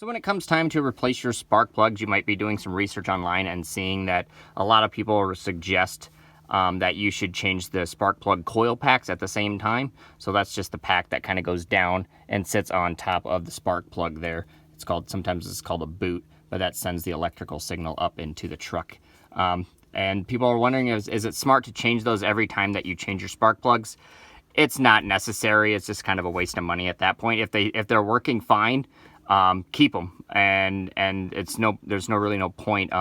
So when it comes time to replace your spark plugs, you might be doing some research online and seeing that a lot of people suggest that you should change the spark plug coil packs at the same time. So that's just the pack that kind of goes down and sits on top of the spark plug there. Sometimes it's called a boot, but that sends the electrical signal up into the truck. And people are wondering, is it smart to change those every time that you change your spark plugs? It's not necessary. It's just kind of a waste of money at that point. If they're working fine, keep them, and there's really no point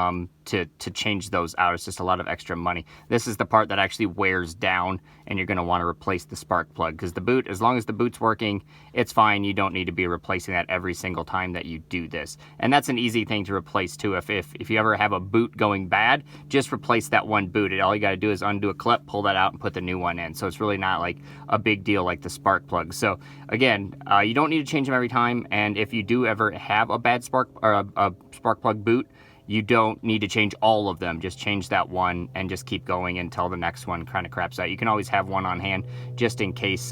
to change those out. It's just a lot of extra money. This is the part that actually wears down, and you're going to want to replace the spark plug, because the boot, as long as the boot's working, it's fine. You don't need to be replacing that every single time that you do this. And that's an easy thing to replace too. If you ever have a boot going bad, just replace that one boot. All you got to do is undo a clip, pull that out, and put the new one in. So it's really not like a big deal like the spark plug. So again, you don't need to change them every time. And if you do ever have a bad spark or a spark plug boot, you don't need to change all of them. Just change that one and just keep going until the next one kind of craps out. You can always have one on hand just in case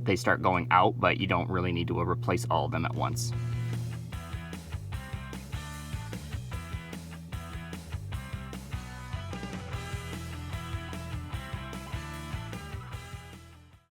they start going out, but you don't really need to replace all of them at once.